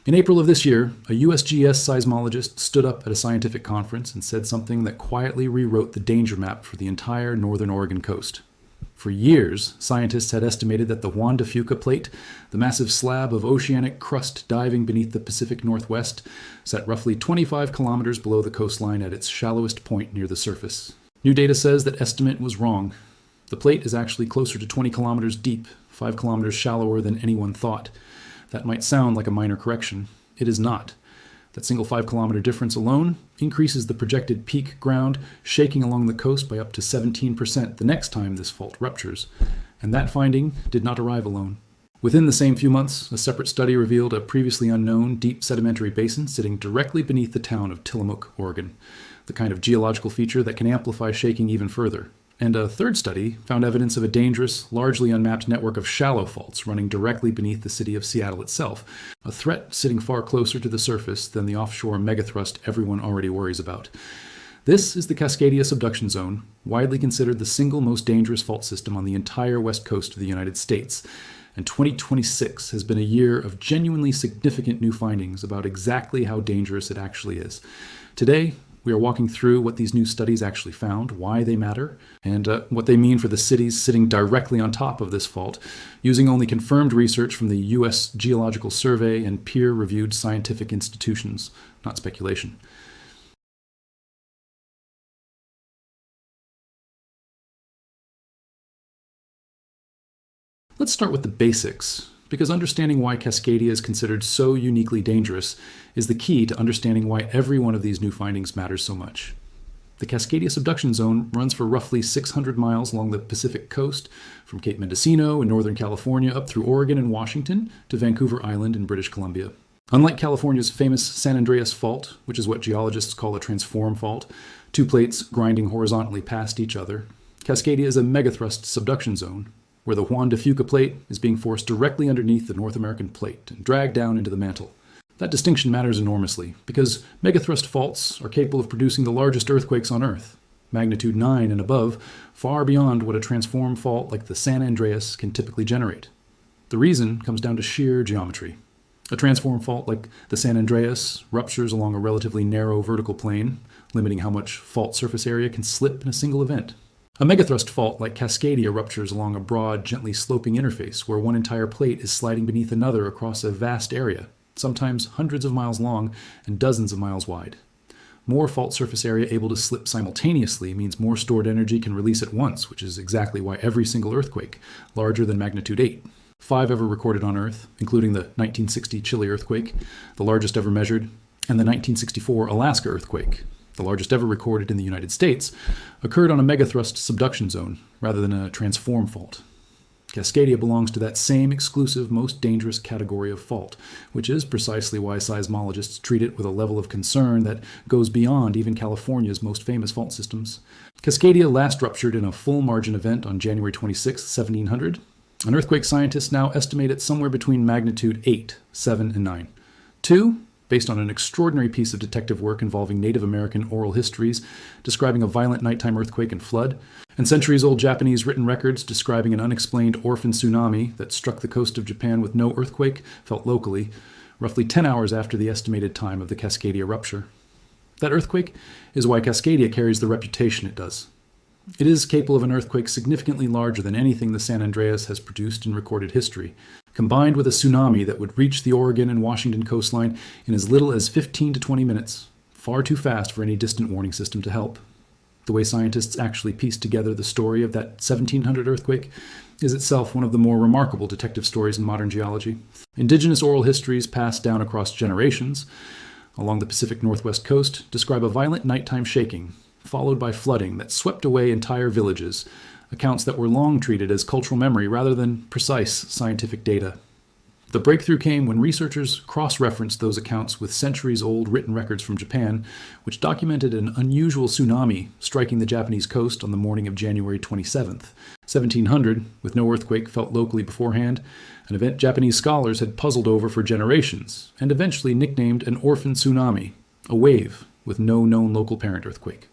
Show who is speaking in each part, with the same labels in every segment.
Speaker 1: In April of this year, a USGS seismologist stood up at a scientific conference and said something that quietly rewrote the danger map for the entire northern Oregon coast. For years, scientists had estimated that the Juan de Fuca plate, the massive slab of oceanic crust diving beneath the Pacific Northwest, sat roughly 25 kilometers below the coastline at its shallowest point near the surface. New data says that estimate was wrong. The plate is actually closer to 20 kilometers deep, 5 kilometers shallower than anyone thought. That might sound like a minor correction. It is not. That single 5-kilometer difference alone increases the projected peak ground shaking along the coast by up to 17% the next time this fault ruptures. And that finding did not arrive alone. Within the same few months, a separate study revealed a previously unknown deep sedimentary basin sitting directly beneath the town of Tillamook, Oregon, the kind of geological feature that can amplify shaking even further. And a third study found evidence of a dangerous, largely unmapped network of shallow faults running directly beneath the city of Seattle itself, a threat sitting far closer to the surface than the offshore megathrust everyone already worries about. This is the Cascadia subduction zone, widely considered the single most dangerous fault system on the entire west coast of the United States. And 2026 has been a year of genuinely significant new findings about exactly how dangerous it actually is. Today, we are walking through what these new studies actually found, why they matter, and what they mean for the cities sitting directly on top of this fault, using only confirmed research from the U.S. Geological Survey and peer-reviewed scientific institutions, not speculation. Let's start with the basics, because understanding why Cascadia is considered so uniquely dangerous is the key to understanding why every one of these new findings matters so much. The Cascadia subduction zone runs for roughly 600 miles along the Pacific coast, from Cape Mendocino in Northern California up through Oregon and Washington to Vancouver Island in British Columbia. Unlike California's famous San Andreas fault, which is what geologists call a transform fault, two plates grinding horizontally past each other, Cascadia is a megathrust subduction zone, where the Juan de Fuca plate is being forced directly underneath the North American plate and dragged down into the mantle. That distinction matters enormously, because megathrust faults are capable of producing the largest earthquakes on Earth, magnitude 9 and above, far beyond what a transform fault like the San Andreas can typically generate. The reason comes down to sheer geometry. A transform fault like the San Andreas ruptures along a relatively narrow vertical plane, limiting how much fault surface area can slip in a single event. A megathrust fault like Cascadia ruptures along a broad, gently sloping interface where one entire plate is sliding beneath another across a vast area, sometimes hundreds of miles long and dozens of miles wide. More fault surface area able to slip simultaneously means more stored energy can release at once, which is exactly why every single earthquake, larger than magnitude 8, 5 ever recorded on Earth, including the 1960 Chile earthquake, the largest ever measured, and the 1964 Alaska earthquake, the largest ever recorded in the United States, occurred on a megathrust subduction zone rather than a transform fault. Cascadia belongs to that same exclusive, most dangerous category of fault, which is precisely why seismologists treat it with a level of concern that goes beyond even California's most famous fault systems. Cascadia last ruptured in a full margin event on January 26, 1700. And earthquake scientists now estimate it somewhere between magnitude 8, 7, and 9. 2, based on an extraordinary piece of detective work involving Native American oral histories describing a violent nighttime earthquake and flood, and centuries-old Japanese written records describing an unexplained orphan tsunami that struck the coast of Japan with no earthquake felt locally, roughly 10 hours after the estimated time of the Cascadia rupture. That earthquake is why Cascadia carries the reputation it does. It is capable of an earthquake significantly larger than anything the San Andreas has produced in recorded history, combined with a tsunami that would reach the Oregon and Washington coastline in as little as 15 to 20 minutes, far too fast for any distant warning system to help. The way scientists actually pieced together the story of that 1700 earthquake is itself one of the more remarkable detective stories in modern geology. Indigenous oral histories passed down across generations along the Pacific Northwest coast describe a violent nighttime shaking, followed by flooding that swept away entire villages, accounts that were long treated as cultural memory rather than precise scientific data. The breakthrough came when researchers cross-referenced those accounts with centuries-old written records from Japan, which documented an unusual tsunami striking the Japanese coast on the morning of January 27th, 1700, with no earthquake felt locally beforehand, an event Japanese scholars had puzzled over for generations, and eventually nicknamed an orphan tsunami, a wave with no known local parent earthquake.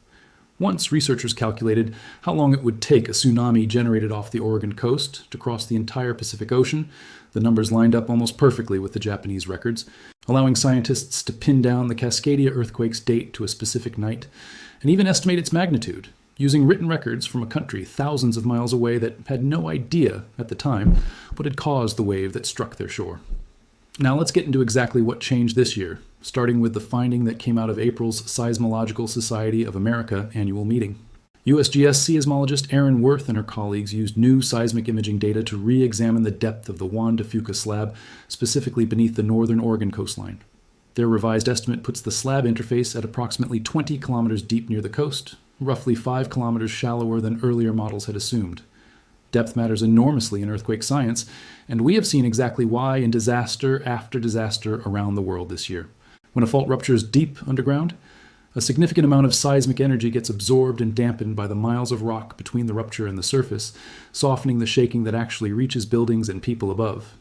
Speaker 1: Once, researchers calculated how long it would take a tsunami generated off the Oregon coast to cross the entire Pacific Ocean. The numbers lined up almost perfectly with the Japanese records, allowing scientists to pin down the Cascadia earthquake's date to a specific night, and even estimate its magnitude, using written records from a country thousands of miles away that had no idea at the time what had caused the wave that struck their shore. Now let's get into exactly what changed this year, starting with the finding that came out of April's Seismological Society of America annual meeting. USGS seismologist Erin Worth and her colleagues used new seismic imaging data to re-examine the depth of the Juan de Fuca slab, specifically beneath the northern Oregon coastline. Their revised estimate puts the slab interface at approximately 20 kilometers deep near the coast, roughly 5 kilometers shallower than earlier models had assumed. Depth matters enormously in earthquake science, and we have seen exactly why in disaster after disaster around the world this year. When a fault ruptures deep underground, a significant amount of seismic energy gets absorbed and dampened by the miles of rock between the rupture and the surface, softening the shaking that actually reaches buildings and people above.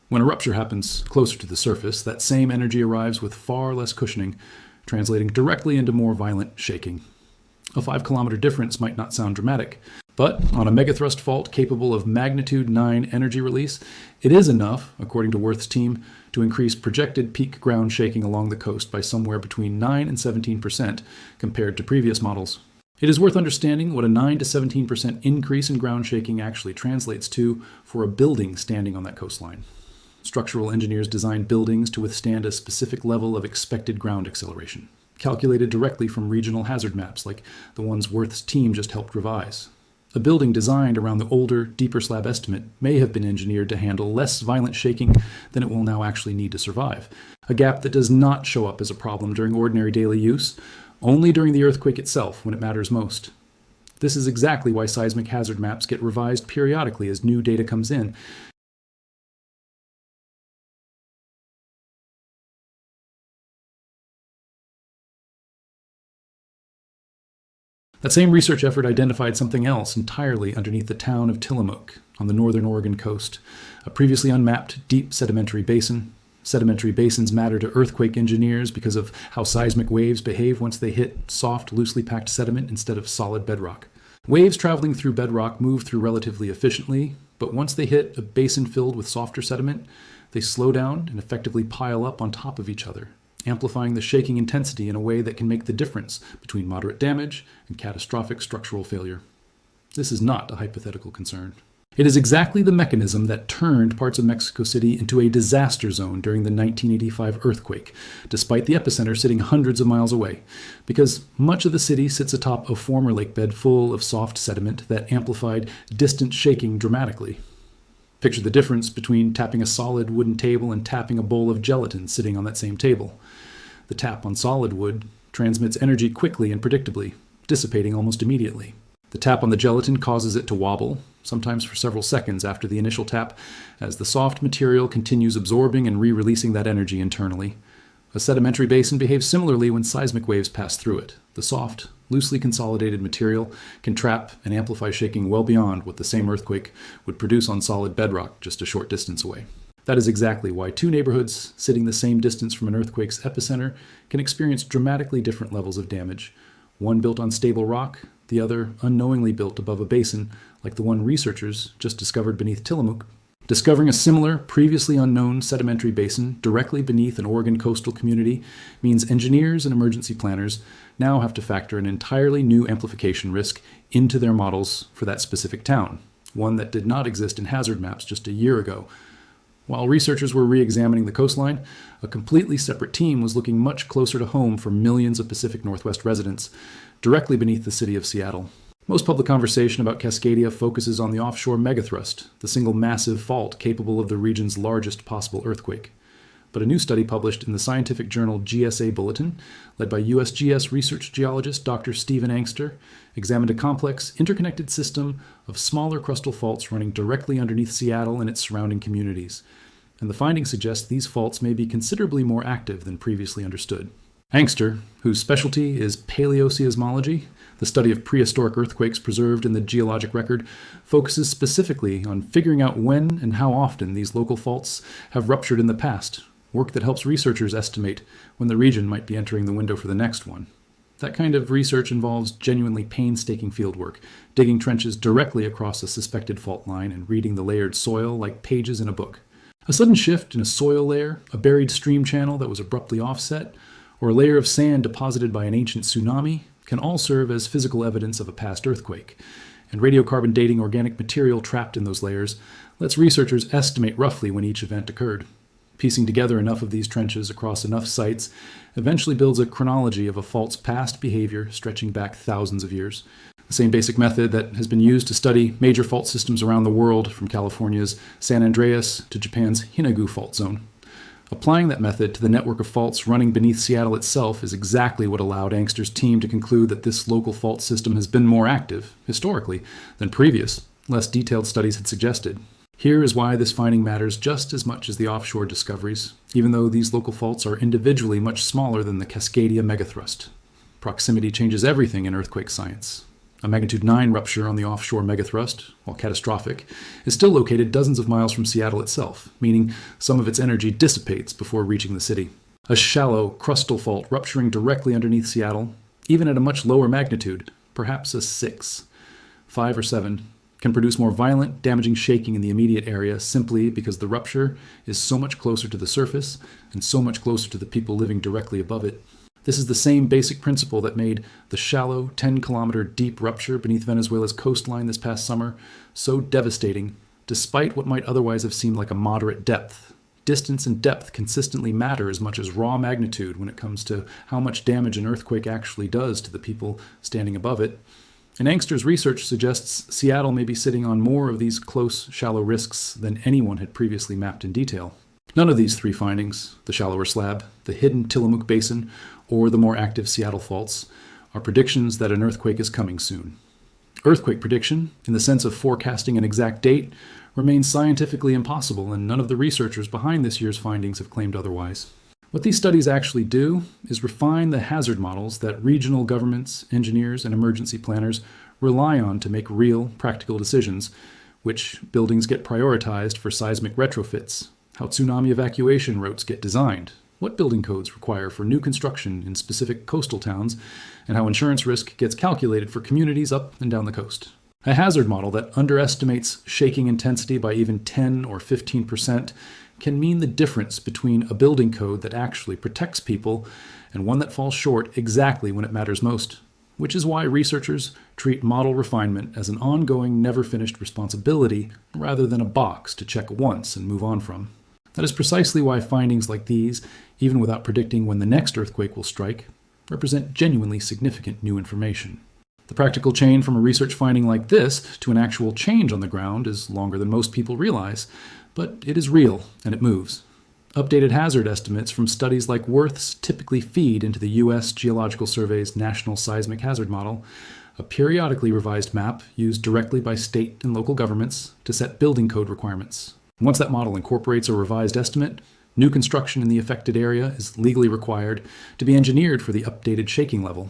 Speaker 1: When a rupture happens closer to the surface, that same energy arrives with far less cushioning, translating directly into more violent shaking. A 5-kilometer difference might not sound dramatic, but on a megathrust fault capable of magnitude 9 energy release, it is enough, according to Worth's team, to increase projected peak ground shaking along the coast by somewhere between 9 and 17% compared to previous models. It is worth understanding what a 9 to 17% increase in ground shaking actually translates to for a building standing on that coastline. Structural engineers design buildings to withstand a specific level of expected ground acceleration, calculated directly from regional hazard maps like the ones Worth's team just helped revise. A building designed around the older, deeper slab estimate may have been engineered to handle less violent shaking than it will now actually need to survive, a gap that does not show up as a problem during ordinary daily use, only during the earthquake itself when it matters most. This is exactly why seismic hazard maps get revised periodically as new data comes in. That same research effort identified something else entirely underneath the town of Tillamook on the northern Oregon coast, a previously unmapped deep sedimentary basin. Sedimentary basins matter to earthquake engineers because of how seismic waves behave once they hit soft, loosely packed sediment instead of solid bedrock. Waves traveling through bedrock move through relatively efficiently, but once they hit a basin filled with softer sediment, they slow down and effectively pile up on top of each other, amplifying the shaking intensity in a way that can make the difference between moderate damage and catastrophic structural failure. This is not a hypothetical concern. It is exactly the mechanism that turned parts of Mexico City into a disaster zone during the 1985 earthquake, despite the epicenter sitting hundreds of miles away, because much of the city sits atop a former lakebed full of soft sediment that amplified distant shaking dramatically. Picture the difference between tapping a solid wooden table and tapping a bowl of gelatin sitting on that same table. The tap on solid wood transmits energy quickly and predictably, dissipating almost immediately. The tap on the gelatin causes it to wobble, sometimes for several seconds after the initial tap, as the soft material continues absorbing and re-releasing that energy internally. A sedimentary basin behaves similarly when seismic waves pass through it. The soft, loosely consolidated material can trap and amplify shaking well beyond what the same earthquake would produce on solid bedrock just a short distance away. That is exactly why two neighborhoods sitting the same distance from an earthquake's epicenter can experience dramatically different levels of damage. One built on stable rock, the other unknowingly built above a basin like the one researchers just discovered beneath Tillamook. Discovering a similar, previously unknown sedimentary basin directly beneath an Oregon coastal community means engineers and emergency planners now have to factor an entirely new amplification risk into their models for that specific town, one that did not exist in hazard maps just a year ago. While researchers were re-examining the coastline, a completely separate team was looking much closer to home for millions of Pacific Northwest residents, directly beneath the city of Seattle. Most public conversation about Cascadia focuses on the offshore megathrust, the single massive fault capable of the region's largest possible earthquake. But a new study published in the scientific journal GSA Bulletin, led by USGS research geologist Dr. Stephen Angster, examined a complex, interconnected system of smaller crustal faults running directly underneath Seattle and its surrounding communities. And the findings suggest these faults may be considerably more active than previously understood. Angster, whose specialty is paleoseismology, the study of prehistoric earthquakes preserved in the geologic record, focuses specifically on figuring out when and how often these local faults have ruptured in the past, work that helps researchers estimate when the region might be entering the window for the next one. That kind of research involves genuinely painstaking fieldwork, digging trenches directly across a suspected fault line and reading the layered soil like pages in a book. A sudden shift in a soil layer, a buried stream channel that was abruptly offset, or a layer of sand deposited by an ancient tsunami can all serve as physical evidence of a past earthquake. And radiocarbon dating organic material trapped in those layers lets researchers estimate roughly when each event occurred. Piecing together enough of these trenches across enough sites eventually builds a chronology of a fault's past behavior stretching back thousands of years. The same basic method that has been used to study major fault systems around the world, from California's San Andreas to Japan's Hinagu fault zone. Applying that method to the network of faults running beneath Seattle itself is exactly what allowed Angster's team to conclude that this local fault system has been more active, historically, than previous, less detailed studies had suggested. Here is why this finding matters just as much as the offshore discoveries, even though these local faults are individually much smaller than the Cascadia megathrust. Proximity changes everything in earthquake science. A magnitude 9 rupture on the offshore megathrust, while catastrophic, is still located dozens of miles from Seattle itself, meaning some of its energy dissipates before reaching the city. A shallow, crustal fault rupturing directly underneath Seattle, even at a much lower magnitude, perhaps a 6, 5 or 7, can produce more violent, damaging shaking in the immediate area simply because the rupture is so much closer to the surface and so much closer to the people living directly above it. This is the same basic principle that made the shallow, 10-kilometer deep rupture beneath Venezuela's coastline this past summer so devastating, despite what might otherwise have seemed like a moderate depth. Distance and depth consistently matter as much as raw magnitude when it comes to how much damage an earthquake actually does to the people standing above it. And Angster's research suggests Seattle may be sitting on more of these close, shallow risks than anyone had previously mapped in detail. None of these three findings, the shallower slab, the hidden Tillamook Basin, or the more active Seattle faults, are predictions that an earthquake is coming soon. Earthquake prediction, in the sense of forecasting an exact date, remains scientifically impossible, and none of the researchers behind this year's findings have claimed otherwise. What these studies actually do is refine the hazard models that regional governments, engineers, and emergency planners rely on to make real, practical decisions, which buildings get prioritized for seismic retrofits, how tsunami evacuation routes get designed, what building codes require for new construction in specific coastal towns, and how insurance risk gets calculated for communities up and down the coast. A hazard model that underestimates shaking intensity by even 10 or 15% can mean the difference between a building code that actually protects people and one that falls short exactly when it matters most, which is why researchers treat model refinement as an ongoing, never-finished responsibility rather than a box to check once and move on from. That is precisely why findings like these, even without predicting when the next earthquake will strike, represent genuinely significant new information. The practical chain from a research finding like this to an actual change on the ground is longer than most people realize, but it is real and it moves. Updated hazard estimates from studies like Worth's typically feed into the U.S. Geological Survey's National Seismic Hazard Model, a periodically revised map used directly by state and local governments to set building code requirements. Once that model incorporates a revised estimate, new construction in the affected area is legally required to be engineered for the updated shaking level,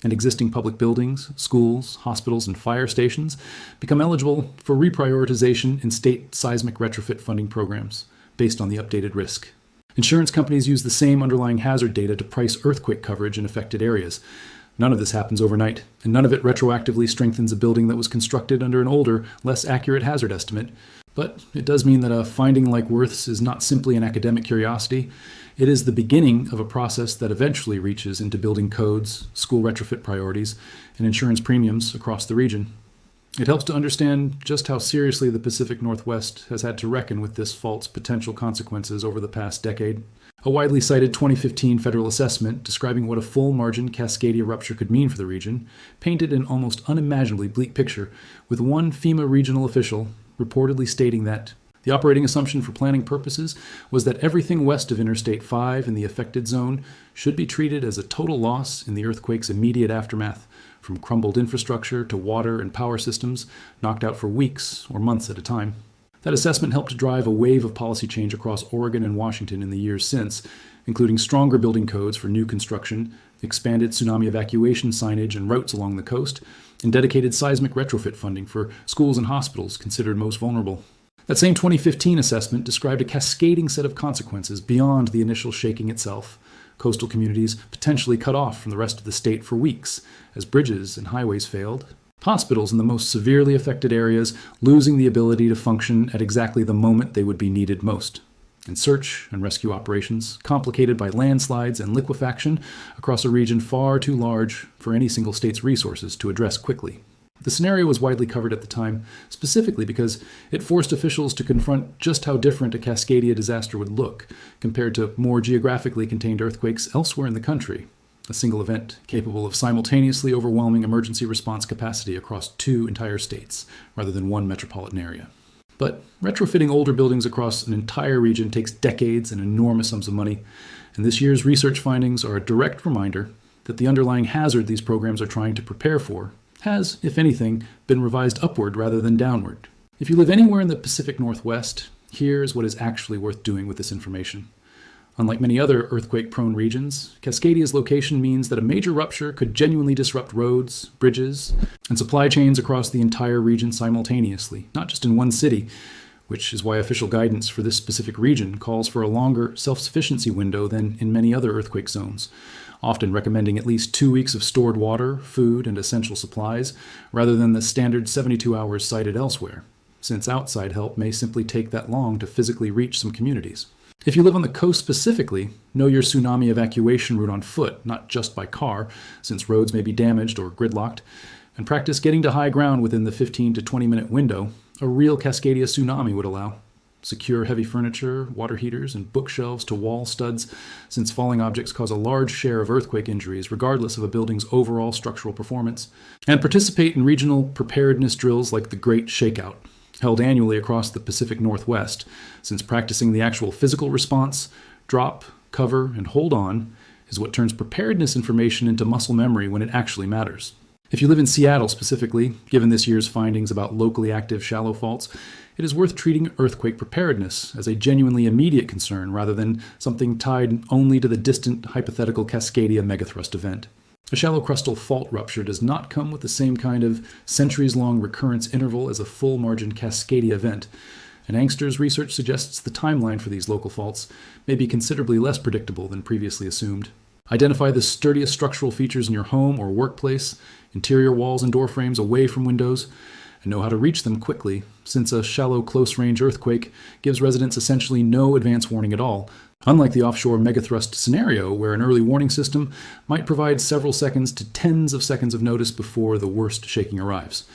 Speaker 1: and existing public buildings, schools, hospitals, and fire stations become eligible for reprioritization in state seismic retrofit funding programs based on the updated risk. Insurance companies use the same underlying hazard data to price earthquake coverage in affected areas. None of this happens overnight, and none of it retroactively strengthens a building that was constructed under an older, less accurate hazard estimate. But it does mean that a finding like Worth's is not simply an academic curiosity. It is the beginning of a process that eventually reaches into building codes, school retrofit priorities, and insurance premiums across the region. It helps to understand just how seriously the Pacific Northwest has had to reckon with this fault's potential consequences over the past decade. A widely cited 2015 federal assessment describing what a full margin Cascadia rupture could mean for the region painted an almost unimaginably bleak picture, with one FEMA regional official reportedly stating that the operating assumption for planning purposes was that everything west of Interstate 5 in the affected zone should be treated as a total loss in the earthquake's immediate aftermath, from crumbled infrastructure to water and power systems knocked out for weeks or months at a time. That assessment helped to drive a wave of policy change across Oregon and Washington in the years since, including stronger building codes for new construction, expanded tsunami evacuation signage and routes along the coast, and dedicated seismic retrofit funding for schools and hospitals considered most vulnerable. That same 2015 assessment described a cascading set of consequences beyond the initial shaking itself, coastal communities potentially cut off from the rest of the state for weeks as bridges and highways failed, hospitals in the most severely affected areas losing the ability to function at exactly the moment they would be needed most, and search and rescue operations complicated by landslides and liquefaction across a region far too large for any single state's resources to address quickly. The scenario was widely covered at the time, specifically because it forced officials to confront just how different a Cascadia disaster would look compared to more geographically contained earthquakes elsewhere in the country, a single event capable of simultaneously overwhelming emergency response capacity across 2 entire states, rather than one metropolitan area. But retrofitting older buildings across an entire region takes decades and enormous sums of money, and this year's research findings are a direct reminder that the underlying hazard these programs are trying to prepare for has, if anything, been revised upward rather than downward. If you live anywhere in the Pacific Northwest, here's what is actually worth doing with this information. Unlike many other earthquake-prone regions, Cascadia's location means that a major rupture could genuinely disrupt roads, bridges, and supply chains across the entire region simultaneously, not just in one city, which is why official guidance for this specific region calls for a longer self-sufficiency window than in many other earthquake zones, often recommending at least 2 weeks of stored water, food, and essential supplies, rather than the standard 72 hours cited elsewhere, since outside help may simply take that long to physically reach some communities. If you live on the coast specifically, know your tsunami evacuation route on foot, not just by car, since roads may be damaged or gridlocked, and practice getting to high ground within the 15 to 20-minute window a real Cascadia tsunami would allow. Secure heavy furniture, water heaters, and bookshelves to wall studs, since falling objects cause a large share of earthquake injuries regardless of a building's overall structural performance. And participate in regional preparedness drills like the Great Shakeout, held annually across the Pacific Northwest, since practicing the actual physical response, drop, cover, and hold on, is what turns preparedness information into muscle memory when it actually matters. If you live in Seattle specifically, given this year's findings about locally active shallow faults, it is worth treating earthquake preparedness as a genuinely immediate concern rather than something tied only to the distant hypothetical Cascadia megathrust event. A shallow crustal fault rupture does not come with the same kind of centuries-long recurrence interval as a full-margin Cascadia event, and Angster's research suggests the timeline for these local faults may be considerably less predictable than previously assumed. Identify the sturdiest structural features in your home or workplace, interior walls and door frames away from windows, and know how to reach them quickly, since a shallow close-range earthquake gives residents essentially no advance warning at all, unlike the offshore megathrust scenario where an early warning system might provide several seconds to tens of seconds of notice before the worst shaking arrives.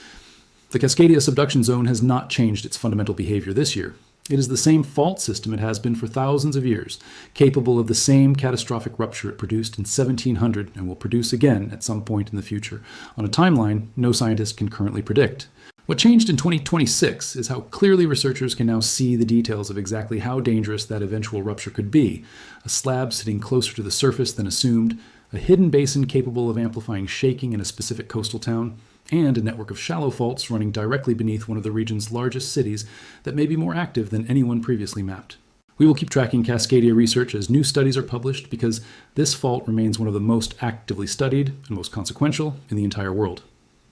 Speaker 1: The Cascadia subduction zone has not changed its fundamental behavior this year. It is the same fault system it has been for thousands of years, capable of the same catastrophic rupture it produced in 1700 and will produce again at some point in the future, on a timeline no scientist can currently predict. What changed in 2026 is how clearly researchers can now see the details of exactly how dangerous that eventual rupture could be. A slab sitting closer to the surface than assumed, a hidden basin capable of amplifying shaking in a specific coastal town, and a network of shallow faults running directly beneath one of the region's largest cities that may be more active than anyone previously mapped. We will keep tracking Cascadia research as new studies are published because this fault remains one of the most actively studied and most consequential in the entire world.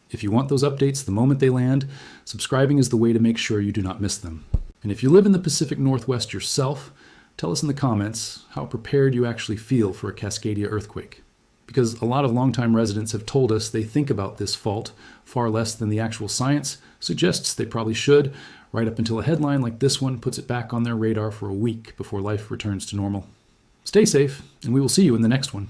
Speaker 1: If you want those updates the moment they land, subscribing is the way to make sure you do not miss them. And if you live in the Pacific Northwest yourself, tell us in the comments how prepared you actually feel for a Cascadia earthquake. Because a lot of longtime residents have told us they think about this fault far less than the actual science suggests they probably should, right up until a headline like this one puts it back on their radar for a week before life returns to normal. Stay safe, and we will see you in the next one.